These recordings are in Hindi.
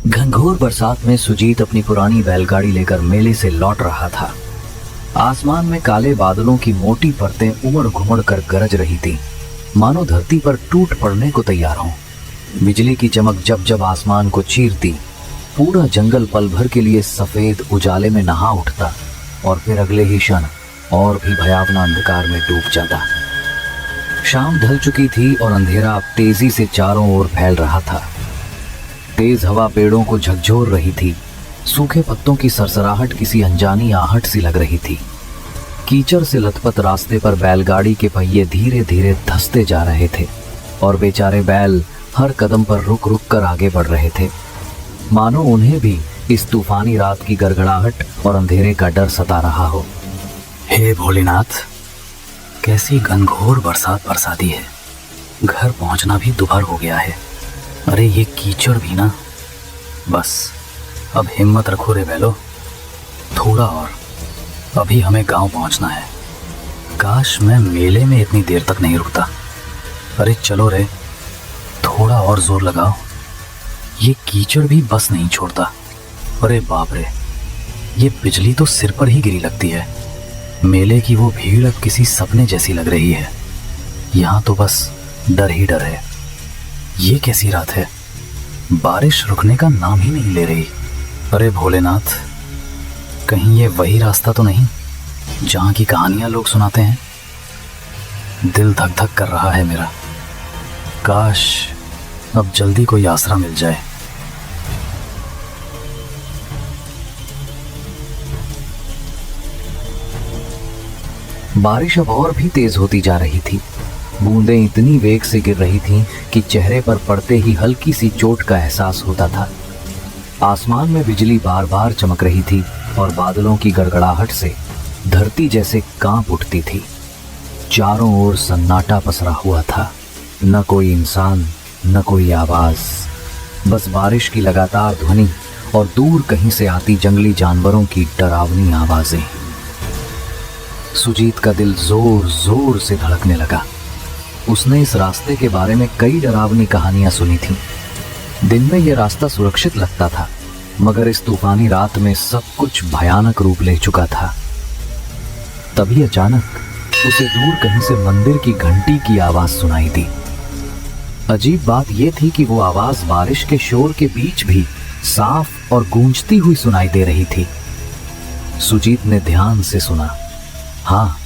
घनघोर बरसात में सुजीत अपनी पुरानी बैलगाड़ी लेकर मेले से लौट रहा था। आसमान में काले बादलों की मोटी परतें उमड़ घुमड़ कर गरज रही थी, मानो धरती पर टूट पड़ने को तैयार हों। बिजली की चमक जब जब आसमान को चीरती, पूरा जंगल पल भर के लिए सफेद उजाले में नहा उठता और फिर अगले ही क्षण और भी भयावना अंधकार में डूब जाता। शाम ढल चुकी थी और अंधेरा अब तेजी से चारों ओर फैल रहा था। तेज हवा पेड़ों को झकझोर रही थी, सूखे पत्तों की सरसराहट किसी अनजानी आहट सी लग रही थी। कीचड़ से लथपथ रास्ते पर बैलगाड़ी के पहिए धीरे धीरे धंसते जा रहे थे और बेचारे बैल हर कदम पर रुक रुक कर आगे बढ़ रहे थे, मानो उन्हें भी इस तूफानी रात की गड़गड़ाहट और अंधेरे का डर सता रहा हो। हे भोलेनाथ, कैसी घनघोर बरसात बरसा दी है। घर पहुंचना भी दुभर हो गया है। अरे ये कीचड़ भी ना। बस अब हिम्मत रखो रे बैलो, थोड़ा और, अभी हमें गांव पहुंचना है। काश मैं मेले में इतनी देर तक नहीं रुकता। अरे चलो रे, थोड़ा और जोर लगाओ। ये कीचड़ भी बस नहीं छोड़ता। अरे बाप रे, ये बिजली तो सिर पर ही गिरी लगती है। मेले की वो भीड़ अब किसी सपने जैसी लग रही है। यहाँ तो बस डर ही डर है। ये कैसी रात है, बारिश रुकने का नाम ही नहीं ले रही। अरे भोलेनाथ, कहीं ये वही रास्ता तो नहीं जहाँ की कहानियां लोग सुनाते हैं। दिल धक धक कर रहा है मेरा। काश अब जल्दी कोई आसरा मिल जाए। बारिश अब और भी तेज होती जा रही थी। बूंदें इतनी वेग से गिर रही थीं कि चेहरे पर पड़ते ही हल्की सी चोट का एहसास होता था। आसमान में बिजली बार बार चमक रही थी और बादलों की गड़गड़ाहट से धरती जैसे कांप उठती थी। चारों ओर सन्नाटा पसरा हुआ था, न कोई इंसान, न कोई आवाज, बस बारिश की लगातार ध्वनि और दूर कहीं से आती जंगली जानवरों की डरावनी आवाजें। सुजीत का दिल जोर जोर से धड़कने लगा। उसने इस रास्ते के बारे में कई डरावनी कहानियां सुनी थीं। दिन में यह रास्ता सुरक्षित लगता था, मगर इस तूफानी रात में सब कुछ भयानक रूप ले चुका था। तभी अचानक उसे दूर कहीं से मंदिर की घंटी की आवाज सुनाई दी। अजीब बात यह थी कि वो आवाज बारिश के शोर के बीच भी साफ और गूंजती हुई सुनाई दे रही थी। सुजीत ने ध्यान से सुना। हाँ,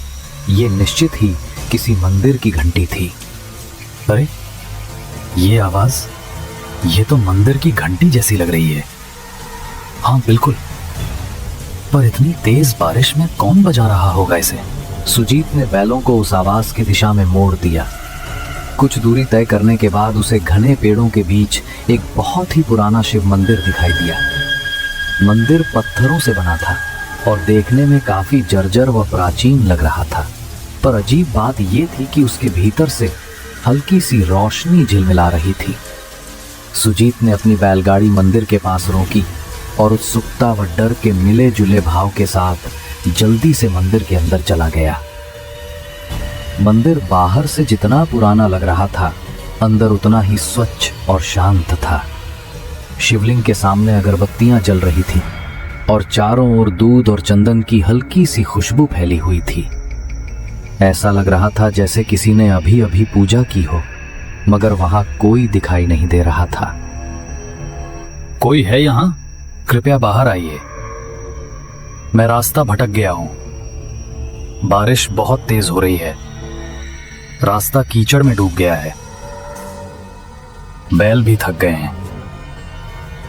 ये निश्चित ही किसी मंदिर की घंटी थी। अरे ये आवाज, ये तो मंदिर की घंटी जैसी लग रही है। हाँ बिल्कुल, पर इतनी तेज बारिश में कौन बजा रहा होगा इसे? सुजीत ने बैलों को उस आवाज की दिशा में मोड़ दिया। कुछ दूरी तय करने के बाद उसे घने पेड़ों के बीच एक बहुत ही पुराना शिव मंदिर दिखाई दिया। मंदिर पत्थरों से बना था और देखने में काफी जर्जर व प्राचीन लग रहा था, पर अजीब बात यह थी कि उसके भीतर से हल्की सी रोशनी झिलमिला रही थी। सुजीत ने अपनी बैलगाड़ी मंदिर के पास रोकी और उत्सुकता व डर के मिले जुले भाव के साथ जल्दी से मंदिर के अंदर चला गया। मंदिर बाहर से जितना पुराना लग रहा था, अंदर उतना ही स्वच्छ और शांत था। शिवलिंग के सामने अगरबत्तियां जल रही थीं और चारों ओर दूध और चंदन की हल्की सी खुशबू फैली हुई थी। ऐसा लग रहा था जैसे किसी ने अभी अभी पूजा की हो, मगर वहां कोई दिखाई नहीं दे रहा था। कोई है यहां? कृपया बाहर आइए, मैं रास्ता भटक गया हूं। बारिश बहुत तेज हो रही है, रास्ता कीचड़ में डूब गया है, बैल भी थक गए हैं।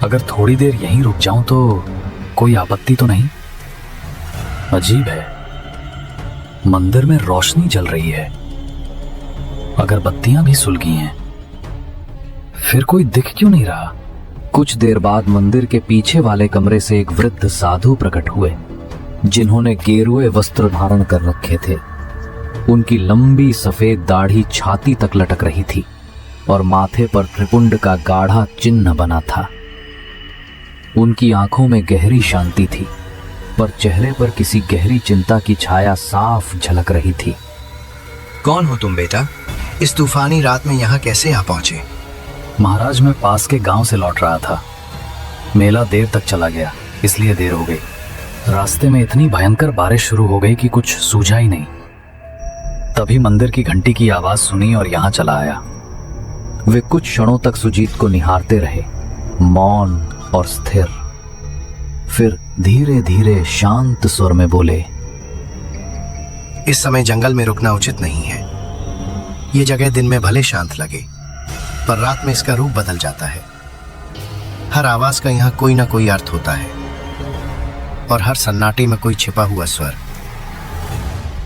अगर थोड़ी देर यहीं रुक जाऊं तो कोई आपत्ति तो नहीं? अजीब है, मंदिर में रोशनी जल रही है, अगरबत्तियां भी सुलगी हैं, फिर कोई दिख क्यों नहीं रहा? कुछ देर बाद मंदिर के पीछे वाले कमरे से एक वृद्ध साधु प्रकट हुए, जिन्होंने गेरुए वस्त्र धारण कर रखे थे। उनकी लंबी सफेद दाढ़ी छाती तक लटक रही थी और माथे पर त्रिपुंड का गाढ़ा चिन्ह बना था। उनकी आंखों में गहरी शांति थी, पर चेहरे पर किसी गहरी चिंता की छाया साफ झलक रही थी। कौन हो तुम बेटा? इस तूफानी रात में यहाँ कैसे आ पहुंचे? महाराज, मैं पास के गांव से लौट रहा था। मेला देर तक चला गया, इसलिए देर हो गई। रास्ते में इतनी भयंकर बारिश शुरू हो गई कि कुछ सूझा ही नहीं। तभी मंदिर की घंटी की आवाज सुनी और यहाँ चला आया। वे कुछ क्षणों तक सुजीत को निहारते रहे, मौन और स्थिर। फिर धीरे धीरे शांत स्वर में बोले, इस समय जंगल में रुकना उचित नहीं है। ये जगह दिन में भले शांत लगे, पर रात में इसका रूप बदल जाता है। हर आवाज का यहाँ कोई ना कोई अर्थ होता है और हर सन्नाटे में कोई छिपा हुआ स्वर।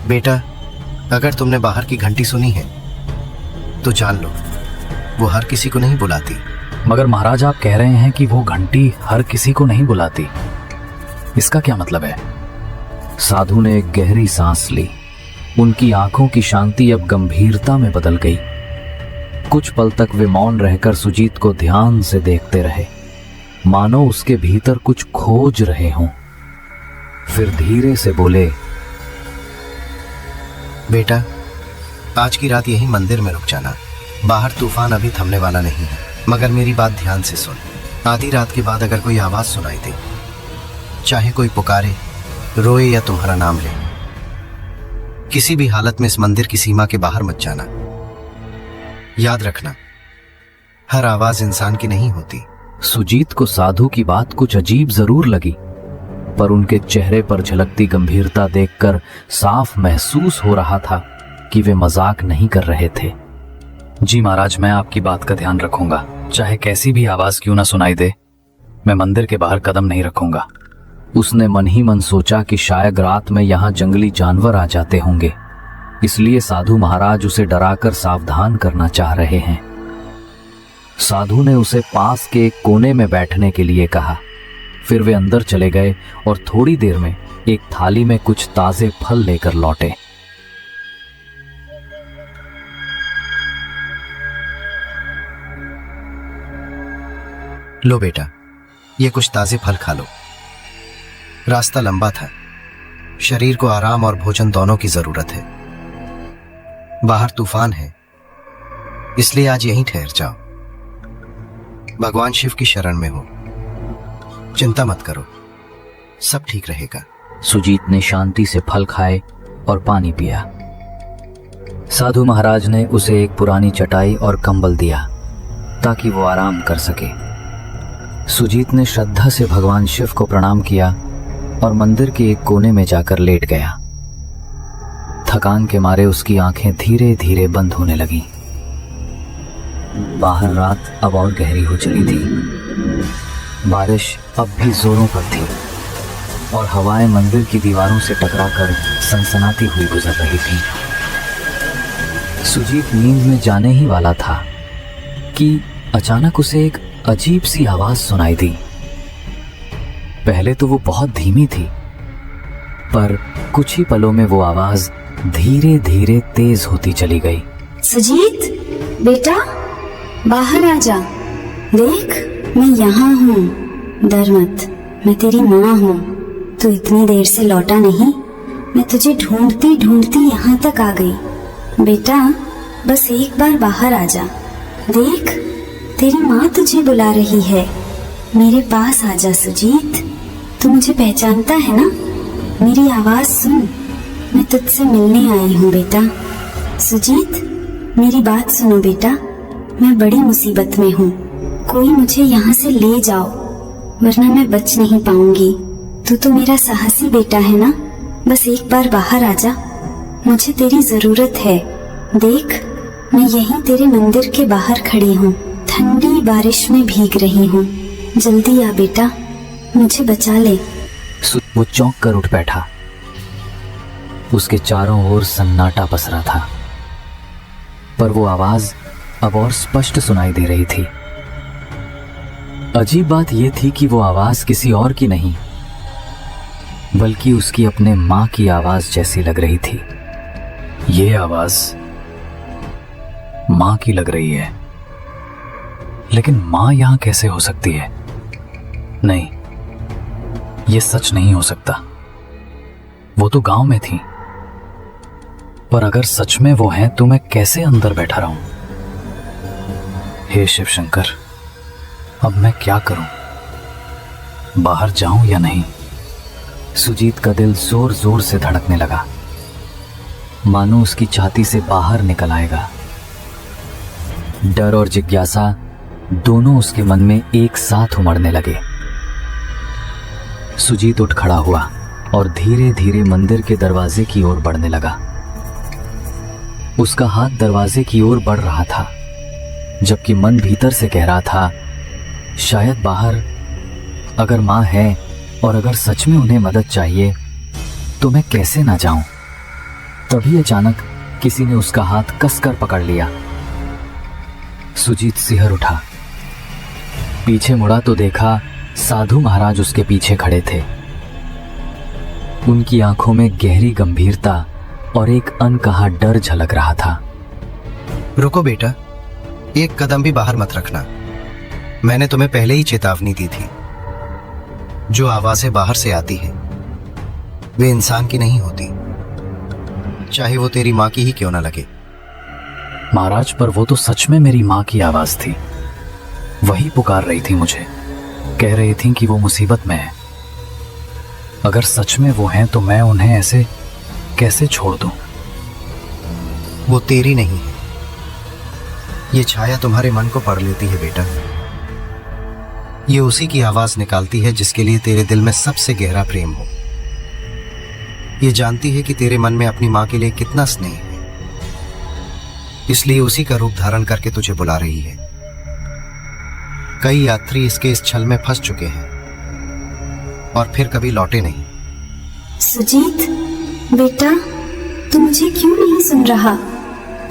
बेटा, अगर तुमने बाहर की घंटी सुनी है तो जान लो, वो हर किसी को नहीं बुलाती। मगर महाराज, आप कह रहे हैं कि वो घंटी हर किसी को नहीं बुलाती। इसका क्या मतलब है? साधु ने एक गहरी सांस ली। उनकी आंखों की शांति अब गंभीरता में बदल गई। कुछ पल तक वे मौन रहकर सुजीत को ध्यान से देखते रहे, मानो उसके भीतर कुछ खोज रहे हों। फिर धीरे से बोले, बेटा, आज की रात यही मंदिर में रुक जाना। बाहर तूफान अभी थमने वाला नहीं है, मगर मेरी बात ध्यान से सुन। आधी रात के बाद अगर कोई आवाज सुनाई दे, चाहे कोई पुकारे, रोए या तुम्हारा नाम ले, किसी भी हालत में इस मंदिर की सीमा के बाहर मत जाना। याद रखना, हर आवाज इंसान की नहीं होती। सुजीत को साधु की बात कुछ अजीब जरूर लगी, पर उनके चेहरे पर झलकती गंभीरता देखकर साफ महसूस हो रहा था कि वे मजाक नहीं कर रहे थे। जी महाराज, मैं आपकी बात का ध्यान रखूंगा। चाहे कैसी भी आवाज क्यों ना सुनाई दे, मैं मंदिर के बाहर कदम नहीं रखूंगा। उसने मन ही मन सोचा कि शायद रात में यहाँ जंगली जानवर आ जाते होंगे, इसलिए साधु महाराज उसे डराकर सावधान करना चाह रहे हैं। साधु ने उसे पास के एक कोने में बैठने के लिए कहा। फिर वे अंदर चले गए और थोड़ी देर में एक थाली में कुछ ताजे फल लेकर लौटे। लो बेटा, ये कुछ ताजे फल खा लो। रास्ता लंबा था, शरीर को आराम और भोजन दोनों की जरूरत है। बाहर तूफान है, इसलिए आज यहीं ठहर जाओ। भगवान शिव की शरण में हो, चिंता मत करो, सब ठीक रहेगा। सुजीत ने शांति से फल खाए और पानी पिया। साधु महाराज ने उसे एक पुरानी चटाई और कंबल दिया ताकि वो आराम कर सके। सुजीत ने श्रद्धा से भगवान शिव को प्रणाम किया और मंदिर के एक कोने में जाकर लेट गया। थकान के मारे उसकी आंखें धीरे धीरे बंद होने लगीं। बाहर रात अब और गहरी हो चली थी। बारिश अब भी जोरों पर थी और हवाएं मंदिर की दीवारों से टकराकर सनसनाती हुई गुजर रही थी। सुजीत नींद में जाने ही वाला था कि अचानक उसे एक अजीब सी आवाज सुनाई दी। पहले तो वो बहुत धीमी थी, पर कुछ ही पलों में वो आवाज धीरे धीरे तेज होती चली गई। सुजीत बेटा, बाहर आ जा। देख, मैं यहाँ हूँ, डर मत, मैं तेरी माँ हूँ। तू इतनी देर से लौटा नहीं, मैं तुझे ढूंढती ढूंढती यहाँ तक आ गई। बेटा, बस एक बार बाहर आ जा। देख, तेरी माँ तुझे बुला रही है। मेरे पास आ जा सुजीत। तू मुझे पहचानता है ना? मेरी आवाज सुन, मैं तुझसे मिलने आई हूँ बेटा। सुजीत, मेरी बात सुनो बेटा, मैं बड़ी मुसीबत में हूँ। कोई मुझे यहाँ से ले जाओ, वरना मैं बच नहीं पाऊंगी। तू तो मेरा साहसी बेटा है ना? बस एक बार बाहर आ जा, मुझे तेरी जरूरत है। देख, मैं यहीं तेरे मंदिर के बाहर खड़ी हूँ, ठंडी बारिश में भीग रही हूँ। जल्दी आ बेटा, मुझे बचा ले। वो चौंक कर उठ बैठा। उसके चारों ओर सन्नाटा पसरा था, पर वो आवाज अब और स्पष्ट सुनाई दे रही थी। अजीब बात यह थी कि वो आवाज किसी और की नहीं, बल्कि उसकी अपने माँ की आवाज जैसी लग रही थी। ये आवाज माँ की लग रही है, लेकिन माँ यहां कैसे हो सकती है? नहीं, ये सच नहीं हो सकता। वो तो गांव में थी, पर अगर सच में वो हैं तो मैं कैसे अंदर बैठा रहूं? हे शिव शंकर, अब मैं क्या करूं? बाहर जाऊं या नहीं? सुजीत का दिल जोर जोर से धड़कने लगा, मानो उसकी छाती से बाहर निकल आएगा। डर और जिज्ञासा दोनों उसके मन में एक साथ उमड़ने लगे। सुजीत उठ खड़ा हुआ और धीरे धीरे मंदिर के दरवाजे की ओर बढ़ने लगा। उसका हाथ दरवाजे की ओर बढ़ रहा था, जबकि मन भीतर से कह रहा था, शायद बाहर अगर माँ है और अगर सच में उन्हें मदद चाहिए तो मैं कैसे ना जाऊं। तभी अचानक किसी ने उसका हाथ कसकर पकड़ लिया। सुजीत सिहर उठा, पीछे मुड़ा तो देखा साधु महाराज उसके पीछे खड़े थे। उनकी आंखों में गहरी गंभीरता और एक अनकहा डर झलक रहा था। रुको बेटा, एक कदम भी बाहर मत रखना। मैंने तुम्हें पहले ही चेतावनी दी थी। जो आवाजें बाहर से आती हैं वे इंसान की नहीं होती, चाहे वो तेरी माँ की ही क्यों ना लगे। महाराज, पर वो तो सच में मेरी माँ की आवाज थी। वही पुकार रही थी मुझे, कह रही थी कि वो मुसीबत में है। अगर सच में वो हैं तो मैं उन्हें ऐसे कैसे छोड़ दूं? वो तेरी नहीं है, ये छाया तुम्हारे मन को पढ़ लेती है बेटा। ये उसी की आवाज निकालती है जिसके लिए तेरे दिल में सबसे गहरा प्रेम हो। ये जानती है कि तेरे मन में अपनी माँ के लिए कितना स्नेह है, इसलिए उसी का रूप धारण करके तुझे बुला रही है। कई यात्री इसके इस छल में फंस चुके हैं और फिर कभी लौटे नहीं। सुजीत बेटा, तू मुझे क्यों नहीं सुन रहा?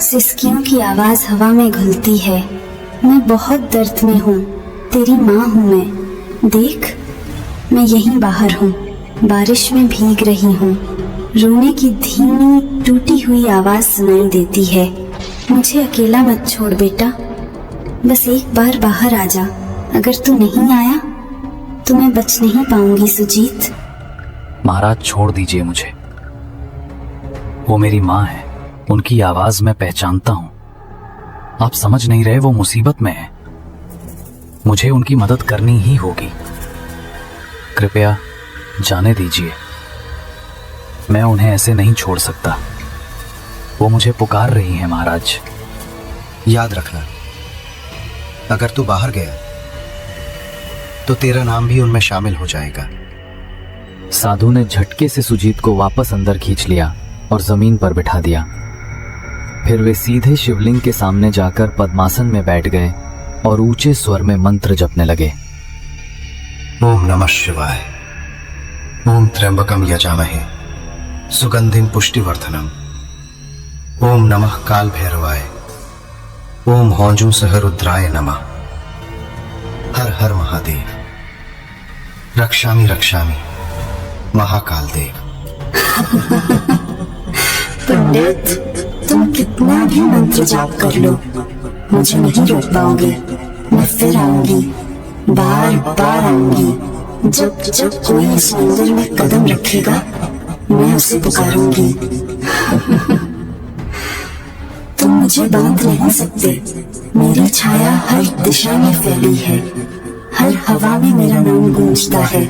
सिसकियों की आवाज हवा में घुलती है। मैं बहुत दर्द में हूँ, तेरी माँ हूँ मैं। देख, मैं यहीं बाहर हूँ, बारिश में भीग रही हूँ। रोने की धीमी टूटी हुई आवाज सुनाई देती है। मुझे अकेला मत छोड़ बेटा, बस एक बार बाहर आ जा। अगर तू नहीं आया तो मैं बच नहीं पाऊंगी सुजीत। महाराज, छोड़ दीजिए मुझे। वो मेरी माँ है, उनकी आवाज मैं पहचानता हूं। आप समझ नहीं रहे, वो मुसीबत में है। मुझे उनकी मदद करनी ही होगी। कृपया जाने दीजिए, मैं उन्हें ऐसे नहीं छोड़ सकता। वो मुझे पुकार रही हैं महाराज। याद रखना, अगर तू बाहर गया तो तेरा नाम भी उनमें शामिल हो जाएगा। साधु ने झटके से सुजीत को वापस अंदर खींच लिया और जमीन पर बिठा दिया। फिर वे सीधे शिवलिंग के सामने जाकर पद्मासन में बैठ गए और ऊंचे स्वर में मंत्र जपने लगे। ओम नमः शिवाय। ओम त्र्यंबकम यजामहे सुगंधिम पुष्टिवर्धनम। ओम नमः काल भैरवाय। ओम हौजू सहरुद्राय नमः। हर हर महादेव। रक्षामि रक्षामि महाकाल देव। पंडित, तुम कितना भी मंत्र जाप कर लो, मुझे नहीं रोक पाओगे। मैं फिर आऊंगी, बार बार आऊंगी। जब जब कोई इस मंदिर में कदम रखेगा मैं उसे पुकारूंगी। तुम मुझे बांध नहीं सकते। मेरी छाया हर दिशा में फैली है, हर हवा में मेरा नाम गूंजता है।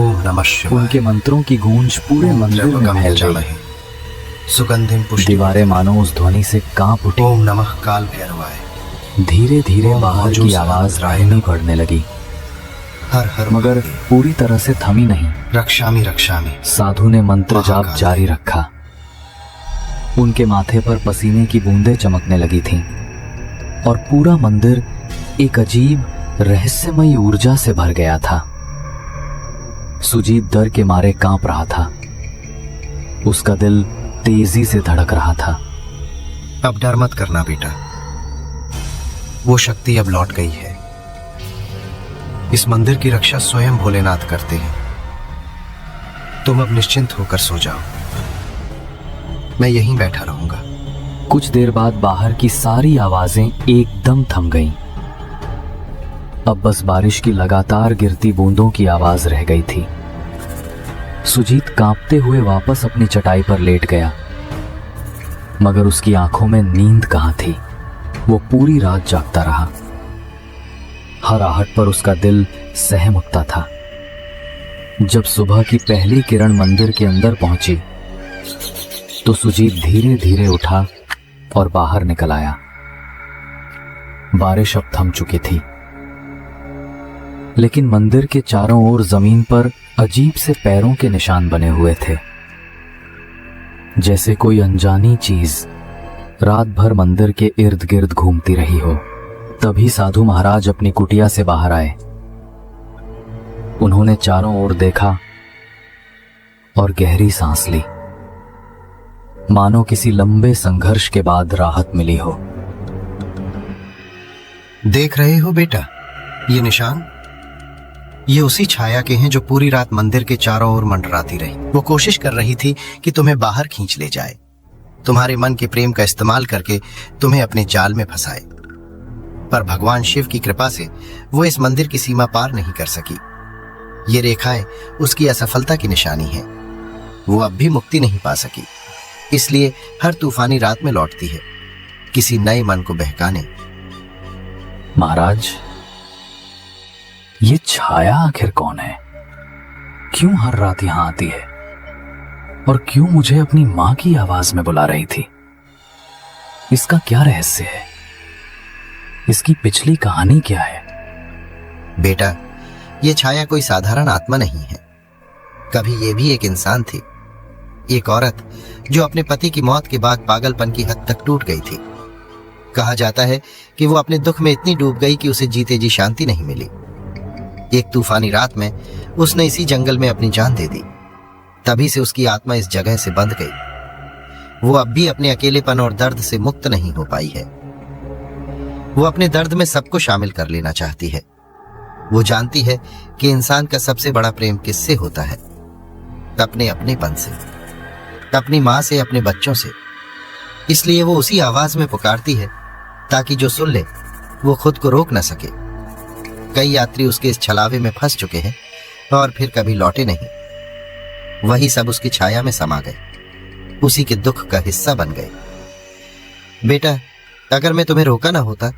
ओम नमः शिवाय। उनके मंत्रों की गूंज पूरे मंदिर में त्र्यंबकम फैल गई। यजामहे सुगंधिम पुष्टि। दीवारें मानो उस ध्वनि से कांप उठी। ओम नमः काल भैरवाय। धीरे धीरे ओम बाहर हौजू की आवाज सहस्राय राहनी पड़ने लगी, हर हर मगर महादेव। पूरी तरह से थमी नहीं। रक्षामि रक्षामि। साधु ने मंत्र जाप महाकाल। जारी रखा। उनके माथे पर पसीने की बूंदें चमकने लगी थीं और पूरा मंदिर एक अजीब रहस्यमयी ऊर्जा से भर गया था। सुजीत डर के मारे कांप रहा था। उसका दिल तेजी से धड़क रहा था। अब डर मत करना बेटा, वो शक्ति अब लौट गई है। इस मंदिर की रक्षा स्वयं भोलेनाथ करते हैं। तुम अब निश्चिंत होकर सो जाओ, मैं यहीं बैठा रहूंगा। कुछ देर बाद बाहर की सारी आवाजें एकदम थम गईं। अब बस बारिश की लगातार गिरती बूंदों की आवाज रह गई थी। सुजीत कांपते हुए वापस अपनी चटाई पर लेट गया, मगर उसकी आंखों में नींद कहां थी। वो पूरी रात जागता रहा। हर आहट पर उसका दिल सहम उठता था। जब सुबह की पहली किरण मंदिर के अंदर पहुंची तो सुजीत धीरे धीरे उठा और बाहर निकल आया। बारिश अब थम चुकी थी, लेकिन मंदिर के चारों ओर जमीन पर अजीब से पैरों के निशान बने हुए थे, जैसे कोई अनजानी चीज रात भर मंदिर के इर्द गिर्द घूमती रही हो। तभी साधु महाराज अपनी कुटिया से बाहर आए। उन्होंने चारों ओर देखा और गहरी सांस ली, मानो किसी लंबे संघर्ष के बाद राहत मिली हो। देख रहे हो बेटा, ये निशान, ये उसी छाया के हैं जो पूरी रात मंदिर के चारों ओर मंडराती रही। वो कोशिश कर रही थी कि तुम्हें बाहर खींच ले जाए, तुम्हारे मन के प्रेम का इस्तेमाल करके तुम्हें अपने जाल में फंसाए। पर भगवान शिव की कृपा से वो इस मंदिर की सीमा पार नहीं कर सकी। ये रेखाएं उसकी असफलता की निशानी है। वो अब भी मुक्ति नहीं पा सकी, इसलिए हर तूफानी रात में लौटती है, किसी नए मन को बहकाने। महाराज, ये छाया आखिर कौन है? क्यों हर रात यहां आती है और क्यों मुझे अपनी मां की आवाज में बुला रही थी? इसका क्या रहस्य है? इसकी पिछली कहानी क्या है? बेटा, ये छाया कोई साधारण आत्मा नहीं है। कभी ये भी एक इंसान थी, एक औरत जो अपने पति की मौत के बाद पागलपन की हद तक टूट गई थी। कहा जाता है कि वो अपने दुख में इतनी डूब गई कि उसे जीते जी शांति नहीं मिली। एक तूफानी रात में उसने इसी जंगल में अपनी जान दे दी। तभी से उसकी आत्मा इस जगह से बंध गई। वो अब भी अपने अकेलेपन और दर्द से मुक्त नहीं हो पाई है। वो अपने दर्द में सबको शामिल कर लेना चाहती है। वो जानती है कि इंसान का सबसे बड़ा प्रेम किससे होता है? अपने अपनेपन से, अपनी मां से, अपने बच्चों से। इसलिए वो उसी आवाज में पुकारती है ताकि जो सुन ले वो खुद को रोक न सके। कई यात्री उसके इस छलावे में फंस चुके हैं और फिर कभी लौटे नहीं। वही सब उसकी छाया में समा गए, उसी के दुख का हिस्सा बन गए। बेटा, अगर मैं तुम्हें रोका ना होता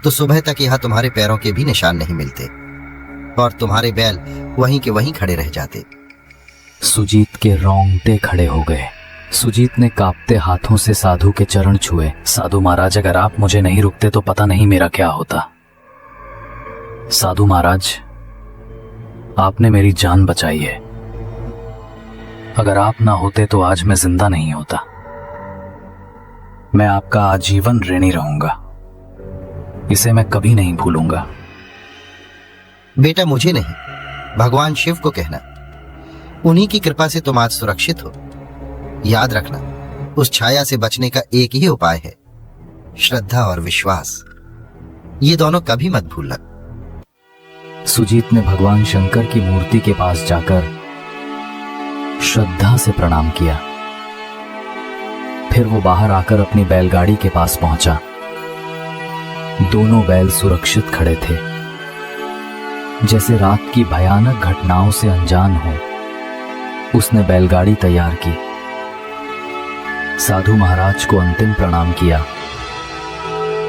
तो सुबह तक यहां तुम्हारे पैरों के भी निशान नहीं मिलते और तुम्हारे बैल वहीं के वहीं खड़े रह जाते। सुजीत के रोंगटे खड़े हो गए। सुजीत ने कांपते हाथों से साधु के चरण छुए। साधु महाराज, अगर आप मुझे नहीं रुकते तो पता नहीं मेरा क्या होता। साधु महाराज, आपने मेरी जान बचाई है। अगर आप ना होते तो आज मैं जिंदा नहीं होता। मैं आपका आजीवन ऋणी रहूंगा, इसे मैं कभी नहीं भूलूंगा। बेटा, मुझे नहीं, भगवान शिव को कहना। उन्हीं की कृपा से तुम आज सुरक्षित हो। याद रखना, उस छाया से बचने का एक ही उपाय है, श्रद्धा और विश्वास। ये दोनों कभी मत भूलना। सुजीत ने भगवान शंकर की मूर्ति के पास जाकर श्रद्धा से प्रणाम किया। फिर वो बाहर आकर अपनी बैलगाड़ी के पास पहुंचा। दोनों बैल सुरक्षित खड़े थे, जैसे रात की भयानक घटनाओं से अनजान हो। उसने बैलगाड़ी तैयार की, साधु महाराज को अंतिम प्रणाम किया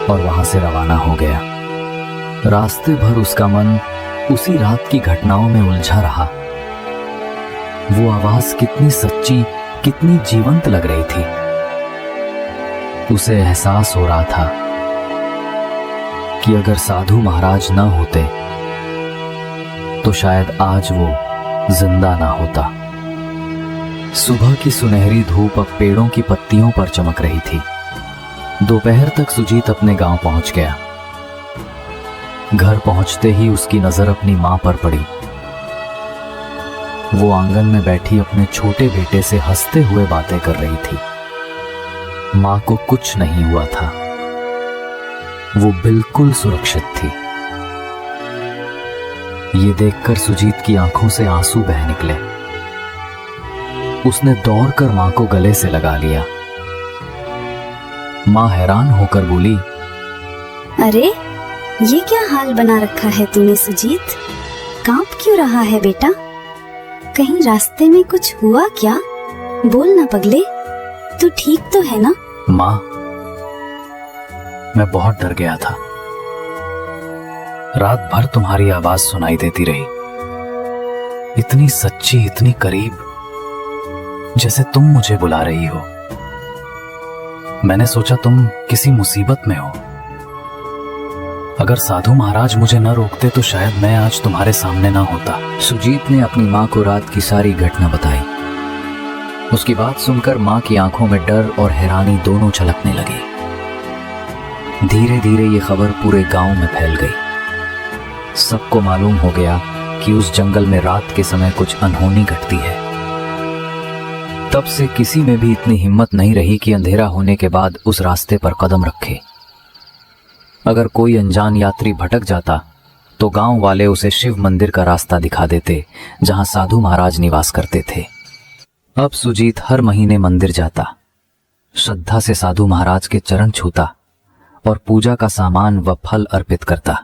और वहां से रवाना हो गया। रास्ते भर उसका मन उसी रात की घटनाओं में उलझा रहा। वो आवाज कितनी सच्ची, कितनी जीवंत लग रही थी। उसे एहसास हो रहा था कि अगर साधु महाराज न होते तो शायद आज वो जिंदा ना होता। सुबह की सुनहरी धूप अब पेड़ों की पत्तियों पर चमक रही थी। दोपहर तक सुजीत अपने गांव पहुंच गया। घर पहुंचते ही उसकी नजर अपनी मां पर पड़ी। वो आंगन में बैठी अपने छोटे बेटे से हंसते हुए बातें कर रही थी। मां को कुछ नहीं हुआ था, वो बिल्कुल सुरक्षित थी। ये देखकर सुजीत की आंखों से आंसू बह निकले। उसने दौड़कर मां को गले से लगा लिया। मां हैरान होकर बोली, अरे ये क्या हाल बना रखा है तूने सुजीत? कांप क्यों रहा है बेटा? कहीं रास्ते में कुछ हुआ क्या? बोल ना पगले, तू ठीक तो है ना? मां, मैं बहुत डर गया था। रात भर तुम्हारी आवाज सुनाई देती रही, इतनी सच्ची, इतनी करीब, जैसे तुम मुझे बुला रही हो। मैंने सोचा तुम किसी मुसीबत में हो। अगर साधु महाराज मुझे न रोकते तो शायद मैं आज तुम्हारे सामने ना होता। सुजीत ने अपनी माँ को रात की सारी घटना बताई। उसकी बात सुनकर माँ की आंखों में डर और हैरानी दोनों छलकने लगी। धीरे धीरे ये खबर पूरे गांव में फैल गई। सबको मालूम हो गया कि उस जंगल में रात के समय कुछ अनहोनी घटती है। तब से किसी में भी इतनी हिम्मत नहीं रही कि अंधेरा होने के बाद उस रास्ते पर कदम रखे। अगर कोई अनजान यात्री भटक जाता तो गांव वाले उसे शिव मंदिर का रास्ता दिखा देते, जहां साधु महाराज निवास करते थे। अब सुजीत हर महीने मंदिर जाता, श्रद्धा से साधु महाराज के चरण छूता और पूजा का सामान व फल अर्पित करता।